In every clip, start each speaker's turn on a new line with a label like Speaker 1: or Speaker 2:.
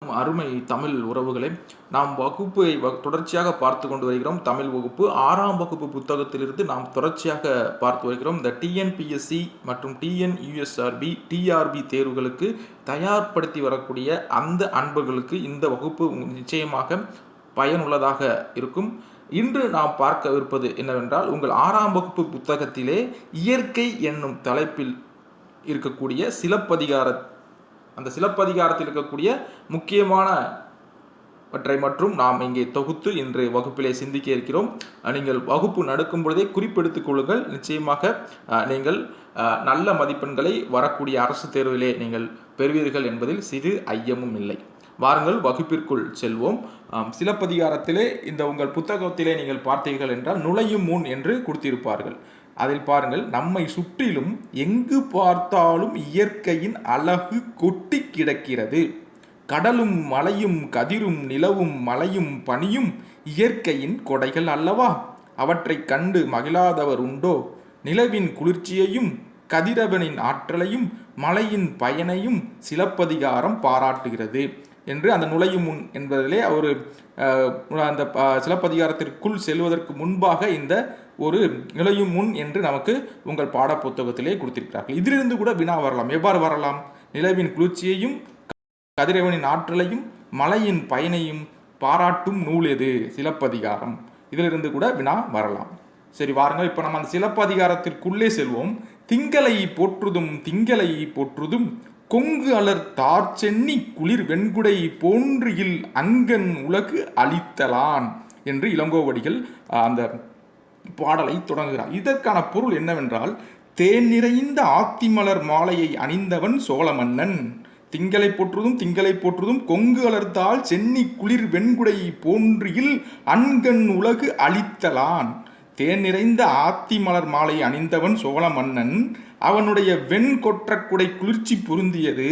Speaker 1: அருமை தமிழ் உறவுகளை நாம் வகுப்பை தொடர்ச்சியாக பார்த்து கொண்டு வருகிறோம். தமிழ் வகுப்பு 6ஆம் வகுப்பு புத்தகத்திலிருந்து நாம் தொடர்ச்சியாக பார்த்து வருகிறோம். இந்த டிஎன்பிஎஸ்சி மற்றும் டிஎன்யூஎஸ்ஆர்பி டிஆர்பி தேர்வுகளுக்கு தயார்படுத்தி வரக்கூடிய அந்த அன்பர்களுக்கு இந்த வகுப்பு நிச்சயமாக பயனுள்ளதாக இருக்கும். இன்று நாம் பார்க்கவிருப்பது என்னவென்றால், உங்கள் 6ஆம் வகுப்பு புத்தகத்திலே இயற்கை என்னும் தலைப்பில் இருக்கக்கூடிய அந்த சிலப்பதிகாரத்தில் இருக்கக்கூடிய முக்கியமானவற்றை மற்றும் நாம் இங்கே தொகுத்து இன்று வகுப்பிலே சிந்திக்க இருக்கிறோம். நீங்கள் வகுப்பு நடக்கும் பொழுதே குறிப்பெடுத்துக் கொள்ளுங்கள். நிச்சயமாக நீங்கள் நல்ல மதிப்பெண்களை வரக்கூடிய அரசு தேர்விலே நீங்கள் பெறுவீர்கள் என்பதில் சிறு ஐயமும் இல்லை. வாருங்கள் வகுப்பிற்குள் செல்வோம். சிலப்பதிகாரத்திலே இந்த உங்கள் புத்தகத்திலே நீங்கள் பார்த்தீர்கள் என்றால் நுழையும் முன் என்று கொடுத்திருப்பார்கள். அதில் பாருங்கள், நம்மை சுற்றிலும் எங்கு பார்த்தாலும் இயற்கையின் அழகு கொட்டி கிடக்கிறது. கடலும் மலையும் கதிரும் நிலவும் மலையும் பனியும் இயற்கையின் கொடைகள் அல்லவா? அவற்றை கண்டு மகிழாதவர் உண்டோ? நிலவின் குளிர்ச்சியையும் கதிரவனின் ஆற்றலையும் மலையின் பயனையும் சிலப்பதிகாரம் பாராட்டுகிறது என்று அந்த நுழையும் முன் என்பதிலே அவர் அந்த சிலப்பதிகாரத்திற்குள் செல்வதற்கு முன்பாக இந்த ஒரு நுழையும் முன் என்று நமக்கு உங்கள் பாட புத்தகத்திலே கொடுத்திருக்கிறார்கள். இதிலிருந்து கூட வினா வரலாம். எவ்வாறு வரலாம்? நிலவின் குளிர்ச்சியையும் கதிரவனின் ஆற்றலையும் மலையின் பயனையும் பாராட்டும் நூல் எது? சிலப்பதிகாரம். இதிலிருந்து கூட வினா வரலாம். சரி, வாருங்கள் இப்போ நம்ம அந்த சிலப்பதிகாரத்திற்குள்ளே செல்வோம். திங்களை போற்றுதும் திங்களை போற்றுதும் கொங்கு அலர் தார் சென்னி குளிர் வெண்குடை போன்றியில் அங்கன் உலகு அளித்தலான் என்று இளங்கோவடிகள் அந்த பாடலை தொடங்குகிறார். இதற்கான பொருள் என்னவென்றால், தேன் நிறைந்த ஆத்திமலர் மாலையை அணிந்தவன் சோழ மன்னன். திங்களை போற்றுதும் திங்களை போற்றுதும் கொங்கு அலர்த்தால் சென்னி குளிர் வெண்குடை போன்றியில் அங்கன் உலகு அளித்தலான். தேன் நிறைந்த ஆத்திமலர் மாலை அணிந்தவன் சோழ மன்னன். அவனுடைய வெண் கொற்றக்குடை குளிர்ச்சி பொருந்தியது.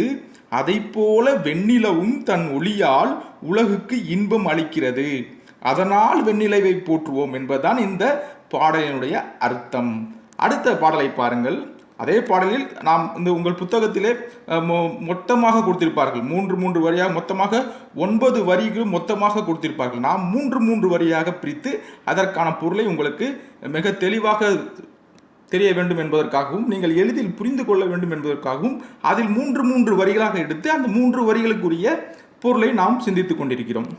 Speaker 1: அதை போல வெண்ணிலவும் தன் ஒளியால் உலகுக்கு இன்பம் அளிக்கிறது. அதனால் வெண்ணிலவை போற்றுவோம் என்பதுதான் இந்த பாடலினுடைய அர்த்தம். அடுத்த பாடலை பாருங்கள். அதே பாடலில் நாம் இந்த உங்கள் புத்தகத்திலே மொத்தமாக கொடுத்திருப்பார்கள். 3 வரியாக மொத்தமாக 9 வரிகள் மொத்தமாக கொடுத்திருப்பார்கள். நாம் 3 வரியாக பிரித்து அதற்கான பொருளை உங்களுக்கு மிக தெளிவாக தெரிய வேண்டும் என்பதற்காகவும் நீங்கள் எளிதில் புரிந்து கொள்ள வேண்டும் என்பதற்காகவும் அதில் 3 வரிகளாக எடுத்து அந்த 3 வரிகளுக்குரிய பொருளை நாம் சிந்தித்துக் கொண்டிருக்கிறோம்.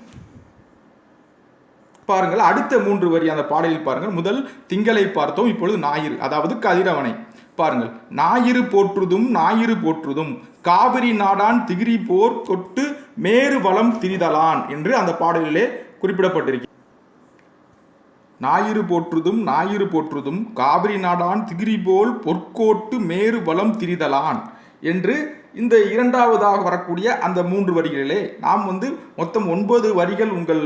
Speaker 1: பாருங்கள், அடுத்த 3 வரி அந்த பாடலில் பாருங்கள். முதல் திங்களை பார்த்தோம், இப்பொழுது ஞாயிறு, அதாவது கதிரவனை பாருங்கள். ஞாயிறு போற்றுதும் ஞாயிறு போற்றுதும் காவிரி நாடான் திகிரி போர் கொட்டு மேறு வளம் திரிதலான் என்று அந்த பாடலிலே குறிப்பிடப்பட்டிருக்கிறது. ஞாயிறு போற்றுதும் ஞாயிறு போற்றுதும் காவிரி நாடான் திகிரி போல் பொற்கோட்டு மேறு வளம் திரிதலான் என்று இந்த இரண்டாவதாக வரக்கூடிய அந்த 3 வரிகளிலே நாம் மொத்தம் 9 வரிகள் உங்கள்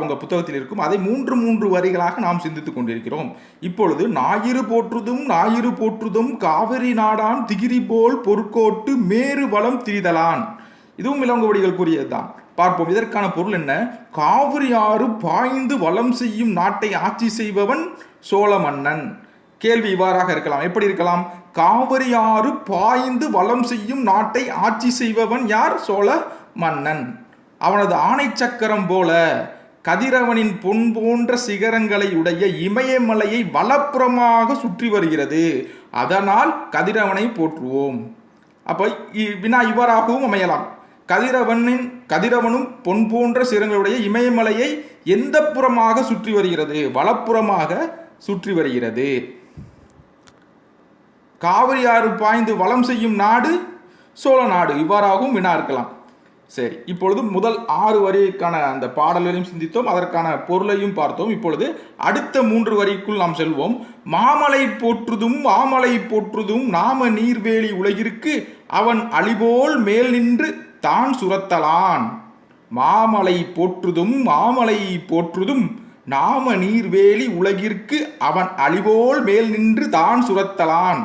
Speaker 1: உங்கள் புத்தகத்தில் இருக்கும். அதை 3 வரிகளாக நாம் சிந்தித்துக் கொண்டிருக்கிறோம். இப்பொழுது ஞாயிறு போற்றுதும் ஞாயிறு போற்றுதும் காவிரி நாடான் திகிரி போல் பொற்கோட்டு மேறு வளம் திரிதலான். இதுவும் இளங்கோவடிகள் கூறியதுதான். பார்ப்போம், இதற்கான பொருள் என்ன? காவிரி ஆறு பாய்ந்து வளம் செய்யும் நாட்டை ஆட்சி செய்பவன் சோழ மன்னன். கேள்வி இவ்வாறாக இருக்கலாம். எப்படி இருக்கலாம்? காவிரி ஆறு பாய்ந்து வளம் செய்யும் நாட்டை ஆட்சி செய்பவன் யார்? சோழ மன்னன். அவனது ஆணை சக்கரம் போல கதிரவனின் பொன் போன்ற சிகரங்களை உடைய இமயமலையை வலப்புறமாக சுற்றி வருகிறது. அதனால் கதிரவனை போற்றுவோம். அப்போ வினா இவ்வாறாகவும் அமையலாம். கதிரவனும் பொன் போன்ற சிகரங்களுடைய இமயமலையை எந்த புறமாக சுற்றி வருகிறது? வலப்புறமாக சுற்றி வருகிறது. காவிரி ஆறு பாய்ந்து வளம் செய்யும் நாடு சோழ நாடு. இவ்வாறாகவும் வினா இருக்கலாம். சரி, இப்பொழுது முதல் 6 வரிக்கான அந்த பாடல்களையும் சிந்தித்தோம், அதற்கான பொருளையும் பார்த்தோம். இப்பொழுது அடுத்த 3 வரிக்குள் நாம் செல்வோம். மாமலை போற்றுதும் மாமலை போற்றுதும் நாம நீர்வேலி உலகிற்கு அவன் அழிபோல் மேல் நின்று தான் சுரத்தலான். மாமலை போற்றுதும் மாமலை போற்றுதும் நாம நீர்வேலி உலகிற்கு அவன் அழிபோல் மேல் நின்று தான் சுரத்தலான்.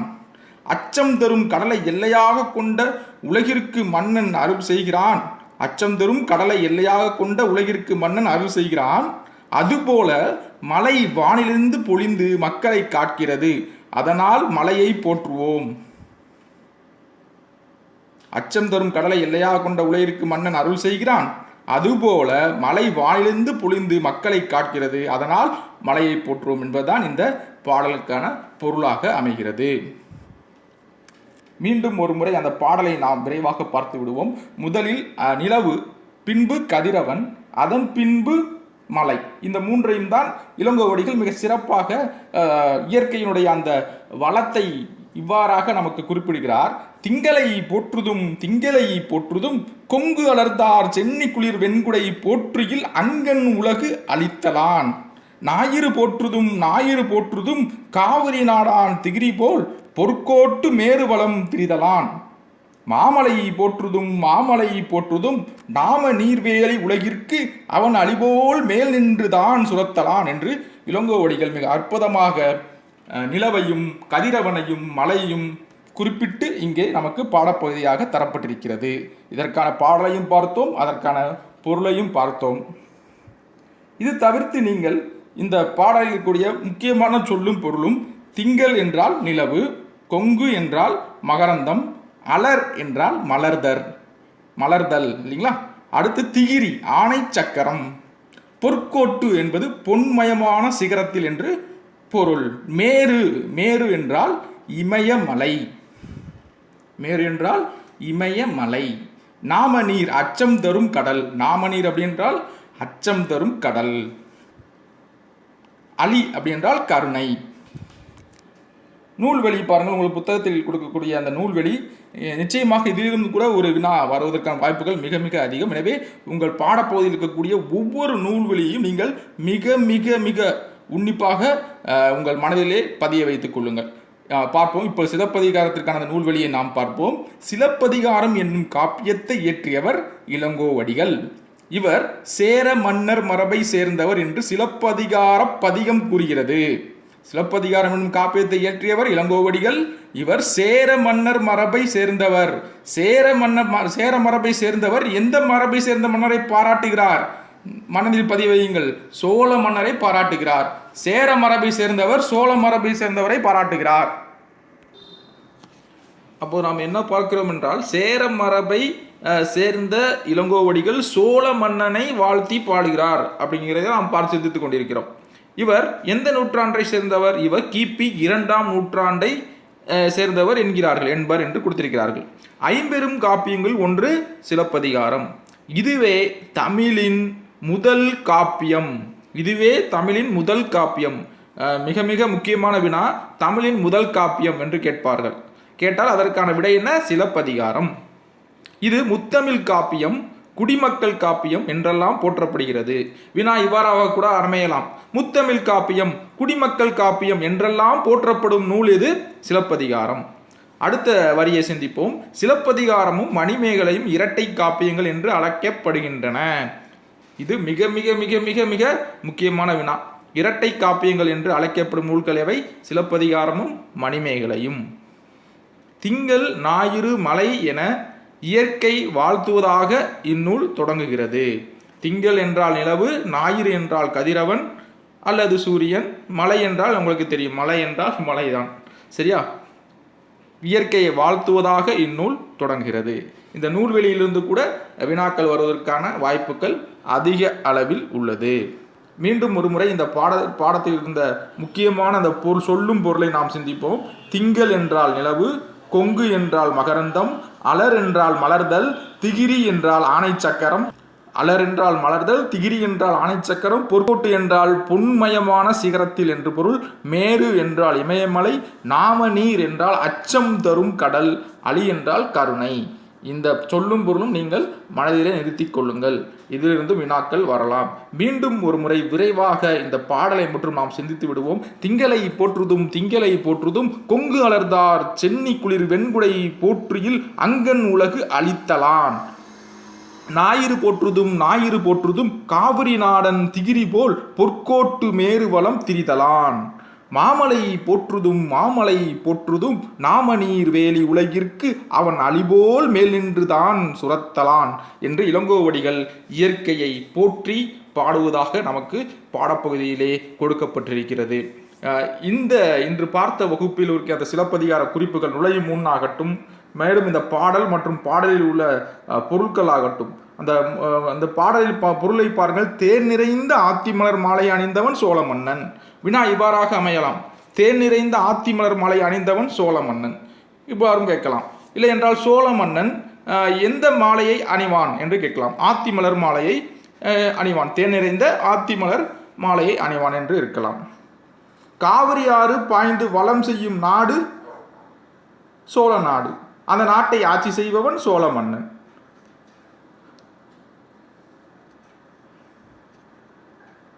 Speaker 1: அச்சம் தரும் கடலை எல்லையாக கொண்ட உலகிற்கு மன்னன் அருள் செய்கிறான். அச்சம் தரும் கடலை எல்லையாக கொண்ட உலகிற்கு மன்னன் அருள் செய்கிறான். அதுபோல மலை வானிலிருந்து பொழிந்து மக்களை காக்கிறது. அதனால் மலையை போற்றுவோம். அச்சம் தரும் கடலை எல்லையாக கொண்ட உலகிற்கு மன்னன் அருள் செய்கிறான். அதுபோல மலை வானிலிருந்து பொழிந்து மக்களை காக்கிறது. அதனால் மலையை போற்றுவோம் என்பதுதான் இந்த பாடலுக்கான பொருளாக அமைகிறது. மீண்டும் ஒரு முறை அந்த பாடலை நாம் விரைவாக பார்த்து விடுவோம். முதலில் நிலவு, பின்பு கதிரவன், அதன் பின்பு மலை. இந்த மூன்றையும் தான் இளங்கோவடிகள் மிக சிறப்பாக இயற்கையினுடைய அந்த வளத்தை இவ்வாறாக நமக்கு குறிப்பிடுகிறார். திங்களை போற்றுதும் திங்களை போற்றுதும் கொங்கு அலர்ந்தார் சென்னி குளிர் வெண்குடை போற்றியில் அங்கன் உலகு அளித்தலான். ஞாயிறு போற்றுதும் ஞாயிறு போற்றுதும் காவிரி நாடான் திகிரி போல் பொற்கோட்டு மேறுவளம் திரிதலான். மாமலை போற்றுதும் மாமலை போற்றுதும் நாம நீர்வேலி உலகிற்கு அவன் அழிபோல் மேல் நின்றுதான் சுரத்தலான் என்று இளங்கோவடிகள் மிக அற்புதமாக நிலவையும் கதிரவனையும் மலையும் குறிப்பிட்டு இங்கே நமக்கு பாடப்பகுதியாக தரப்பட்டிருக்கிறது. இதற்கான பாடலையும் பார்த்தோம், அதற்கான பொருளையும் பார்த்தோம். இது தவிர்த்து நீங்கள் இந்த பாடலில் இருக்கக்கூடிய முக்கியமான சொல்லும் பொருளும் திங்கள் என்றால் நிலவு, கொங்கு என்றால் மகரந்தம், அலர் என்றால் மலர்தல் இல்லைங்களா. அடுத்து திகிரி ஆணை சக்கரம், பொற்கோட்டு என்பது பொன்மயமான சிகரத்தில் என்று பொருள். மேரு என்றால் இமயமலை, மேரு என்றால் இமயமலை. நாமநீர் அச்சம் தரும் கடல், நாமநீர் அப்படி என்றால் அச்சம் தரும் கடல். அலி அப்படி என்றால் கருணை. நூல்வெளி பாருங்கள், உங்களுக்கு புத்தகத்தில் கொடுக்கக்கூடிய அந்த நூல்வெளி நிச்சயமாக இதிலிருந்து கூட ஒரு வினா வருவதற்கான வாய்ப்புகள் மிக மிக அதிகம். எனவே உங்கள் பாடப்பகுதியில் இருக்கக்கூடிய ஒவ்வொரு நூல்வெளியையும் நீங்கள் மிக மிக மிக உன்னிப்பாக உங்கள் மனதிலே பதிய வைத்துக் கொள்ளுங்கள். பார்ப்போம். இப்போ சிலப்பதிகாரத்திற்கான அந்த நூல்வெளியை நாம் பார்ப்போம். சிலப்பதிகாரம் என்னும் காப்பியத்தை இயற்றியவர் இளங்கோவடிகள். இவர் சேர மன்னர் மரபை சேர்ந்தவர் என்று சிலப்பதிகார பதிகம் கூறுகிறது. சிலப்பதிகாரம் என்னும் காப்பியத்தை இயற்றியவர் இளங்கோவடிகள். இவர் சேர மன்னர் மரபை சேர்ந்தவர். சேர மரபை சேர்ந்தவர் எந்த மரபை சேர்ந்த மன்னரை பாராட்டுகிறார்? மனதில் பதிவு வையுங்கள். சோழ மன்னரை பாராட்டுகிறார். சேர மரபை சேர்ந்தவர் சோழ மரபை சேர்ந்தவரை பாராட்டுகிறார். அப்போ நாம் என்ன பார்க்கிறோம் என்றால், சேர மரபை சேர்ந்த இளங்கோவடிகள் சோழ மன்னனை வாழ்த்தி பாடுகிறார் அப்படிங்கிறத நாம் பார்த்து சிந்தித்துக் கொண்டிருக்கிறோம். இவர் எந்த நூற்றாண்டை சேர்ந்தவர்? இவர் கிபி 2ஆம் நூற்றாண்டை சேர்ந்தவர் என்கிறார்கள் என்பர் என்று கொடுத்திருக்கிறார்கள். ஐம்பெரும் காப்பியங்கள் ஒன்று சிலப்பதிகாரம். இதுவே தமிழின் முதல் காப்பியம். மிக மிக முக்கியமான வினா, தமிழின் முதல் காப்பியம் என்று கேட்பார்கள். கேட்டால் அதற்கான விடை என்ன? சிலப்பதிகாரம். இது முத்தமிழ் காப்பியம், குடிமக்கள் காப்பியம் என்றெல்லாம் போற்றப்படுகிறது. வினா இவ்வாறாக கூட அமையலாம். முத்தமிழ் காப்பியம், குடிமக்கள் காப்பியம் என்றெல்லாம் போற்றப்படும் நூல் எது? சிலப்பதிகாரம். அடுத்த வரியை சிந்திப்போம். சிலப்பதிகாரமும் மணிமேகலையும் இரட்டை காப்பியங்கள் என்று அழைக்கப்படுகின்றன. இது மிக மிக மிக மிக மிக முக்கியமான வினா. இரட்டை காப்பியங்கள் என்று அழைக்கப்படும் நூல்கள் எவை? சிலப்பதிகாரமும் மணிமேகலையும். திங்கள், ஞாயிறு, மலை என இயற்கை வாழ்த்துவதாக இந்நூல் தொடங்குகிறது. திங்கள் என்றால் நிலவு, ஞாயிறு என்றால் கதிரவன் அல்லது சூரியன், மலை என்றால் உங்களுக்கு தெரியும், மலை என்றால் மலைதான். சரியா? இயற்கையை வாழ்த்துவதாக இந்நூல் தொடங்குகிறது. இந்த நூல்வெளியிலிருந்து கூட வினாக்கள் வருவதற்கான வாய்ப்புகள் அதிக அளவில் உள்ளது. மீண்டும் ஒரு முறை இந்த பாடத்தில் இருந்த முக்கியமான அந்த சொல்லும் பொருளை நாம் சிந்திப்போம். திங்கள் என்றால் நிலவு, கொங்கு என்றால் மகரந்தம், அலர் என்றால் மலர்தல், திகிரி என்றால் ஆணை சக்கரம். அலர் என்றால் மலர்தல், திகிரி என்றால் ஆணை சக்கரம், பொற்கோட்டு என்றால் பொன்மயமான சிகரத்தில் என்று பொருள், மேரு என்றால் இமயமலை, நாம நீர் என்றால் அச்சம் தரும் கடல், அலி என்றால் கருணை. இந்த சொல்லும் பொருளும் நீங்கள் மனதிலே நிறுத்திக் கொள்ளுங்கள். இதிலிருந்து வினாக்கள் வரலாம். மீண்டும் ஒரு முறை விரைவாக இந்த பாடலை மற்றும் நாம் சிந்தித்து விடுவோம். திங்களை போற்றுதும் திங்களை போற்றுதும் கொங்கு அலர்ந்தார் சென்னி குளிர் வெண்குடை போற்றியில் அங்கன் உலகு அளித்தலான். ஞாயிறு போற்றுதும் ஞாயிறு போற்றுதும் காவிரி நாடன் திகிரி போல் பொற்கோட்டு மேறுவளம் திரிதலான். மாமலை போற்றுதும் மாமலை போற்றுதும் நாம நீர் வேலி உலகிற்கு அவன் அழிபோல் மேல் நின்றுதான் சுரத்தலான் என்று இளங்கோவடிகள் இயற்கையை போற்றி பாடுவதாக நமக்கு பாடப்பகுதியிலே கொடுக்கப்பட்டிருக்கிறது. இன்று பார்த்த வகுப்பில் இருக்க அந்த சிலப்பதிகார குறிப்புகள் நுழையும் முன்னாகட்டும், மேலும் இந்த பாடல் மற்றும் பாடலில் உள்ள பொருட்கள் ஆகட்டும், அந்த பாடலில் பொருளை பாருங்கள். தேன் நிறைந்த ஆத்திமலர் மாலை அணிந்தவன் சோழ மன்னன். வினா இவ்வாறாக அமையலாம். தேன் நிறைந்த ஆத்திமலர் மாலை அணிந்தவன் சோழ மன்னன் இவ்வாறும் கேட்கலாம். இல்லை என்றால் சோழ மன்னன் எந்த மாலையை அணிவான் என்று கேட்கலாம். ஆத்திமலர் மாலையை அணிவான், தேன் நிறைந்த ஆத்திமலர் மாலையை அணிவான் என்று இருக்கலாம். காவிரி ஆறு பாய்ந்து வளம் செய்யும் நாடு சோழ நாடு. அந்த நாட்டை ஆட்சி செய்பவன் சோழ மன்னன்.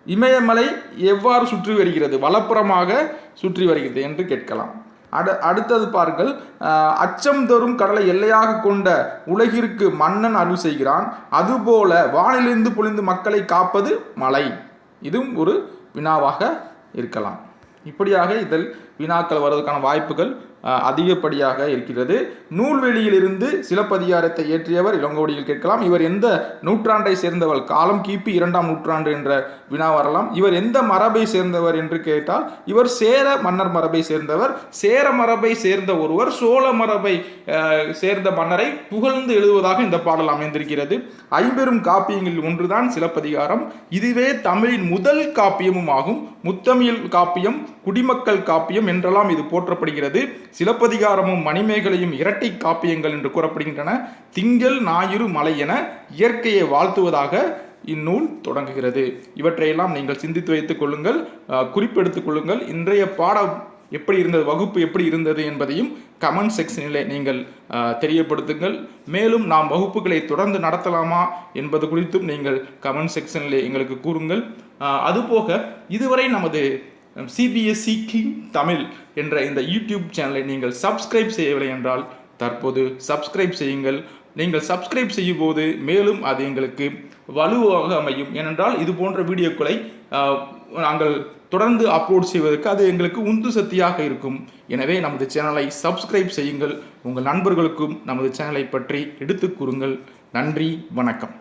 Speaker 1: இமயமலை எவ்வாறு சுற்றி வருகிறது? வலப்புறமாக சுற்றி வருகிறது என்று கேட்கலாம். அடுத்தது பாருங்கள். அச்சம் தரும் கடலை எல்லையாக கொண்ட உலகிற்கு மன்னன் அருள் செய்கிறான், அதுபோல வானிலிருந்து பொழிந்து மக்களை காப்பது மலை. இதுவும் ஒரு வினாவாக இருக்கலாம். இப்படியாக இதில் வினாக்கள் வருவதற்கான வாய்ப்புகள் அதிகப்படியாக இருக்கிறது. நூல்வெளியிலிருந்து சிலப்பதிகாரத்தை இயற்றியவர் இளங்கோடியில் கேட்கலாம். இவர் எந்த நூற்றாண்டை சேர்ந்தவர்? காலம் கிபி 2ஆம் நூற்றாண்டு என்ற வினா வரலாம். இவர் எந்த மரபை சேர்ந்தவர் என்று கேட்டால் இவர் சேர மன்னர் மரபை சேர்ந்தவர். சேர மரபை சேர்ந்த ஒருவர் சோழ மரபை சேர்ந்த மன்னரை புகழ்ந்து எழுதுவதாக இந்த பாடல் அமைந்திருக்கிறது. ஐம்பெரும் காப்பியங்களில் ஒன்றுதான் சிலப்பதிகாரம். இதுவே தமிழின் முதல் காப்பியமும் ஆகும். முத்தமிழ் காப்பியம், குடிமக்கள் காப்பியம் என்றெல்லாம் இது போற்றப்படுகிறது. சிலப்பதிகாரமும் மணிமேகலையும் இரட்டை காப்பியங்கள் என்று கூறப்படுகின்றன. திங்கள் ஞாயிறு மலை என இயற்கையை வாழ்த்துவதாக இந்நூல் தொடங்குகிறது. இவற்றையெல்லாம் நீங்கள் சிந்தித்து வைத்துக் கொள்ளுங்கள், குறிப்பெடுத்துக் கொள்ளுங்கள். இன்றைய பாடம் எப்படி இருந்தது, வகுப்பு எப்படி இருந்தது என்பதையும் கமெண்ட் செக்ஷனிலே நீங்கள் தெரியப்படுத்துங்கள். மேலும் நாம் வகுப்புகளை தொடர்ந்து நடத்தலாமா என்பது குறித்தும் நீங்கள் கமெண்ட் செக்ஷனிலே எங்களுக்கு கூறுங்கள். அதுபோக இதுவரை நமது சிபிஎஸ்சி கிங் தமிழ் என்ற இந்த யூடியூப் சேனலை நீங்கள் சப்ஸ்கிரைப் செய்யவில்லை என்றால் தற்போது சப்ஸ்கிரைப் செய்யுங்கள். நீங்கள் சப்ஸ்கிரைப் செய்யும் போது மேலும் அது எங்களுக்கு வலுவாக அமையும். ஏனென்றால் இது போன்ற வீடியோக்களை நாங்கள் தொடர்ந்து அப்லோட் செய்வதற்கு அது எங்களுக்கு உந்து சக்தியாக இருக்கும். எனவே நமது சேனலை சப்ஸ்கிரைப் செய்யுங்கள். உங்கள் நண்பர்களுக்கும் நமது சேனலை பற்றி எடுத்துக் கூறுங்கள். நன்றி, வணக்கம்.